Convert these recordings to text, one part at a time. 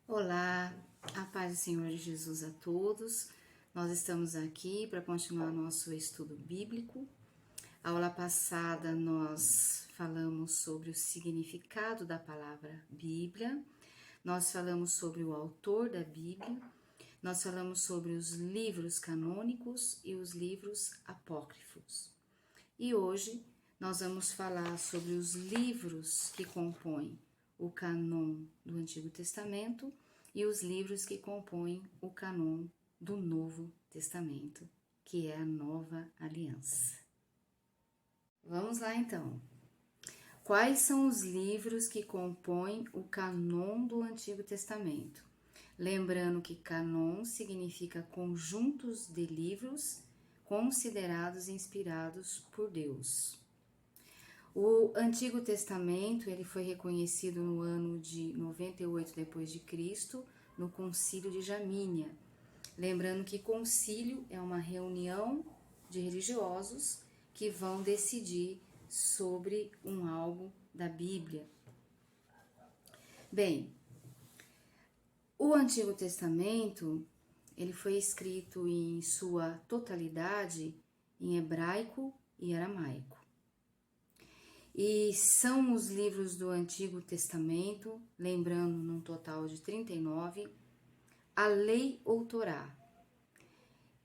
Olá, a paz do Senhor Jesus a todos. Nós estamos aqui para continuar nosso estudo bíblico. A aula passada nós falamos sobre o significado da palavra Bíblia, nós falamos sobre o autor da Bíblia, nós falamos sobre os livros canônicos e os livros apócrifos. E hoje nós vamos falar sobre os livros que compõem o cânon do Antigo Testamento e os livros que compõem o cânon do Novo Testamento, que é a Nova Aliança. Vamos lá então. Quais são os livros que compõem o cânon do Antigo Testamento? Lembrando que cânon significa conjuntos de livros considerados inspirados por Deus. O Antigo Testamento ele foi reconhecido no ano de 98 depois de Cristo, no Concílio de Jamínia. Lembrando que concílio é uma reunião de religiosos que vão decidir sobre algo da Bíblia. Bem, o Antigo Testamento ele foi escrito em sua totalidade em hebraico e aramaico. E são os livros do Antigo Testamento, lembrando num total de 39, a Lei ou Torá,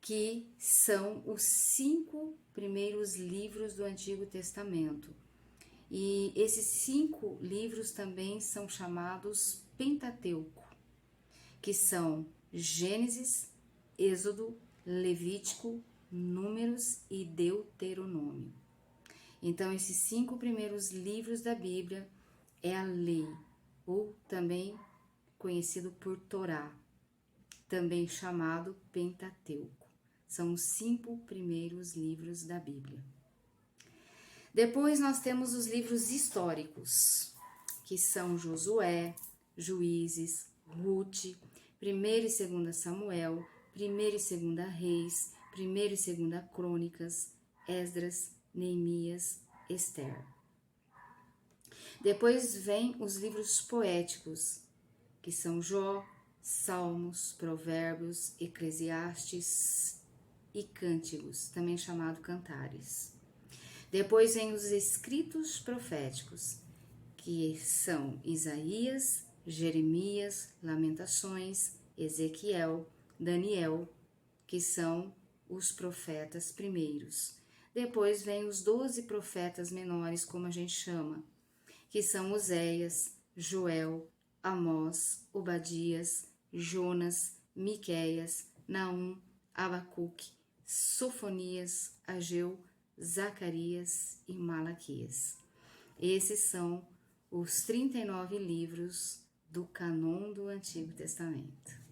que são os 5 primeiros livros do Antigo Testamento. E esses 5 livros também são chamados Pentateuco, que são Gênesis, Êxodo, Levítico, Números e Deuteronômio. Então, esses 5 primeiros livros da Bíblia é a lei, ou também conhecido por Torá, também chamado Pentateuco. São os 5 primeiros livros da Bíblia. Depois nós temos os livros históricos, que são Josué, Juízes, Ruth, 1º e 2º Samuel, 1º e 2º Reis, 1º e 2º Crônicas, Esdras, Neemias, Esther. Depois vem os livros poéticos, que são Jó, Salmos, Provérbios, Eclesiastes e Cânticos, também chamado Cantares. Depois vem os escritos proféticos, que são Isaías, Jeremias, Lamentações, Ezequiel, Daniel, que são os profetas primeiros. Depois vem os 12 profetas menores, como a gente chama, que são Oséias, Joel, Amós, Obadias, Jonas, Miqueias, Naum, Abacuque, Sofonias, Ageu, Zacarias e Malaquias. Esses são os 39 livros do cânon do Antigo Testamento.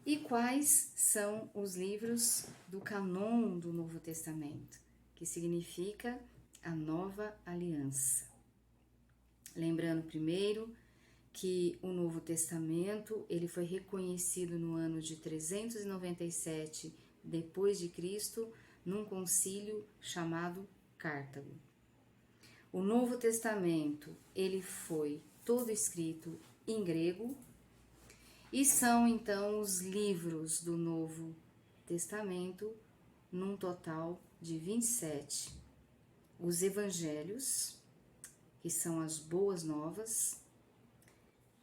E quais são os livros do cânon do Novo Testamento, que significa a Nova Aliança? Lembrando primeiro que o Novo Testamento ele foi reconhecido no ano de 397 depois de Cristo, num concílio chamado Cartago. O Novo Testamento ele foi todo escrito em grego. E são então os livros do Novo Testamento, num total de 27. Os Evangelhos, que são as Boas Novas,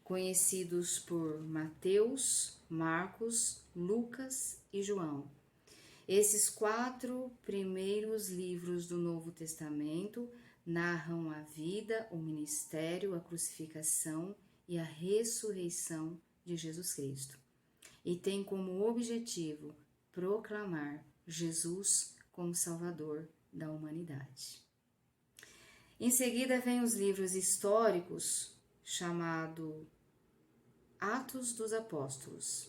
conhecidos por Mateus, Marcos, Lucas e João. Esses 4 primeiros livros do Novo Testamento narram a vida, o ministério, a crucificação e a ressurreição de Jesus Cristo, e tem como objetivo proclamar Jesus como Salvador da humanidade. Em seguida vem os livros históricos, chamado Atos dos Apóstolos,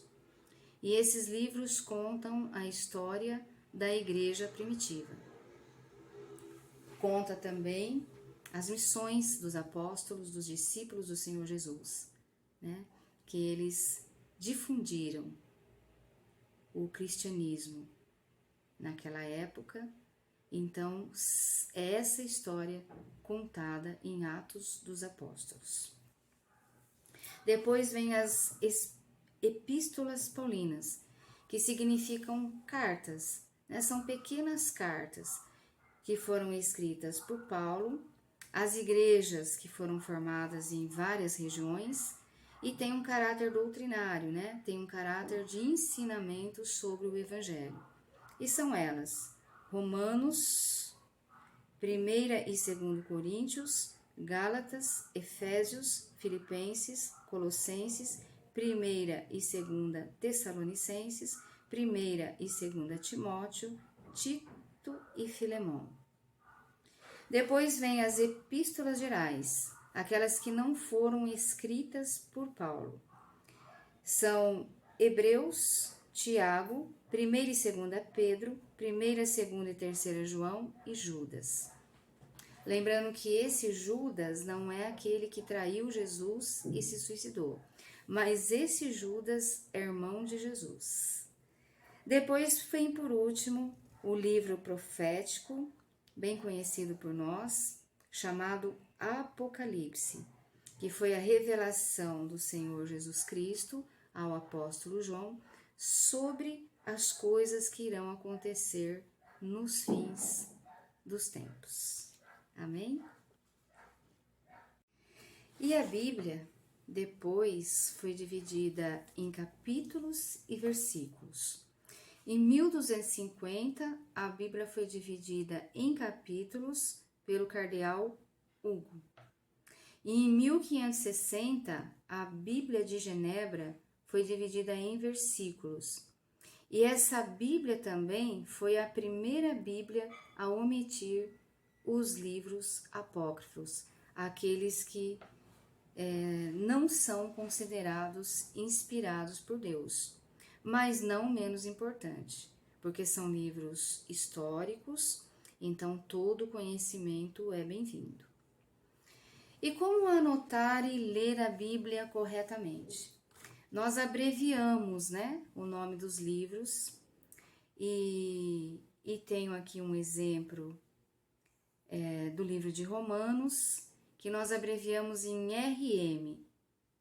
e esses livros contam a história da igreja primitiva. Conta também as missões dos apóstolos, dos discípulos do Senhor Jesus, né? Que eles difundiram o cristianismo naquela época. Então, é essa história contada em Atos dos Apóstolos. Depois vem as epístolas paulinas, que significam cartas, né? São pequenas cartas que foram escritas por Paulo, às igrejas que foram formadas em várias regiões, e tem um caráter doutrinário, né? Tem um caráter de ensinamento sobre o Evangelho. E são elas: Romanos, 1ª e 2ª Coríntios, Gálatas, Efésios, Filipenses, Colossenses, 1ª e 2ª Tessalonicenses, 1ª e 2ª Timóteo, Tito e Filemão. Depois vem as epístolas gerais, aquelas que não foram escritas por Paulo. São Hebreus, Tiago, 1ª e 2ª Pedro, 1ª, 2ª e 3ª João e Judas. Lembrando que esse Judas não é aquele que traiu Jesus e se suicidou, mas esse Judas é irmão de Jesus. Depois vem, por último, o livro profético, bem conhecido por nós, chamado Apocalipse, que foi a revelação do Senhor Jesus Cristo ao apóstolo João sobre as coisas que irão acontecer nos fins dos tempos. Amém? E a Bíblia depois foi dividida em capítulos e versículos. Em 1250, a Bíblia foi dividida em capítulos pelo cardeal Hugo. E em 1560, a Bíblia de Genebra foi dividida em versículos. E essa Bíblia também foi a primeira Bíblia a omitir os livros apócrifos, aqueles que não são considerados inspirados por Deus, mas não menos importante, porque são livros históricos, então todo conhecimento é bem-vindo. E como anotar e ler a Bíblia corretamente? Nós abreviamos, né, o nome dos livros e tenho aqui um exemplo do livro de Romanos, que nós abreviamos em RM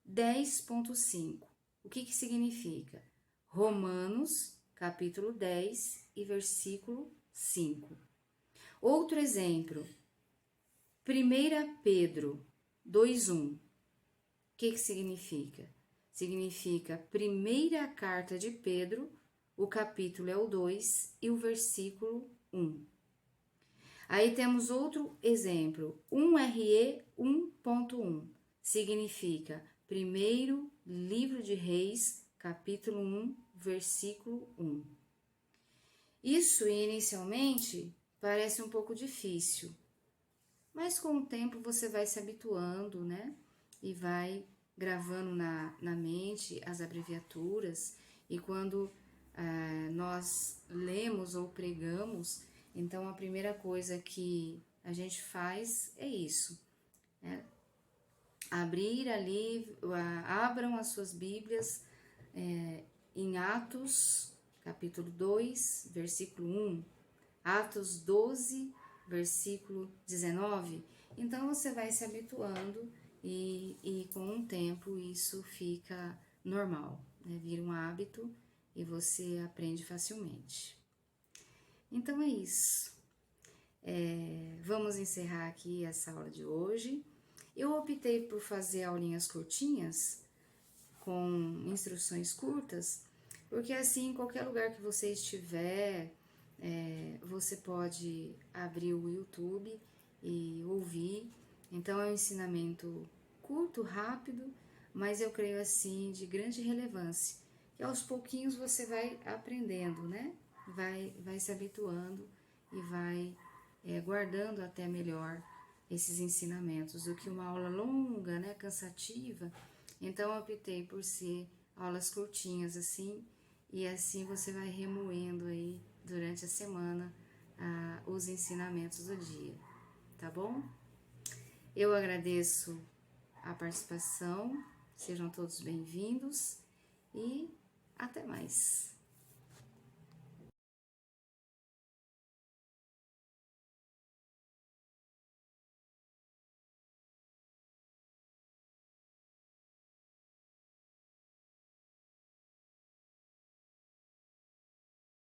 10.5. O que significa? Romanos, capítulo 10 e versículo 5. Outro exemplo, 1 Pedro 2.1. O que significa? Significa primeira carta de Pedro, o capítulo é o 2 e o versículo 1. Aí temos outro exemplo, 1RE 1.1, significa primeiro livro de Reis, capítulo 1, versículo 1. Isso inicialmente parece um pouco difícil, mas com o tempo você vai se habituando, né? E vai gravando na mente as abreviaturas, e quando nós lemos ou pregamos, então a primeira coisa que a gente faz é isso, né? Abrir ali, abram as suas Bíblias em Atos, capítulo 2, versículo 1, Atos 12, versículo 19. Então você vai se habituando e com o tempo isso fica normal, né? Vira um hábito e você aprende facilmente. Então é isso. Vamos encerrar aqui essa aula de hoje. Eu optei por fazer aulinhas curtinhas, com instruções curtas, porque assim, em qualquer lugar que você estiver, você pode abrir o YouTube e ouvir. Então é um ensinamento curto, rápido, mas eu creio assim de grande relevância, que aos pouquinhos você vai aprendendo, né? Vai se habituando e vai guardando até melhor esses ensinamentos do que uma aula longa, né, cansativa. Então eu optei por ser aulas curtinhas assim, e assim você vai remoendo aí durante a semana os ensinamentos do dia, tá bom? Eu agradeço a participação, sejam todos bem-vindos e até mais.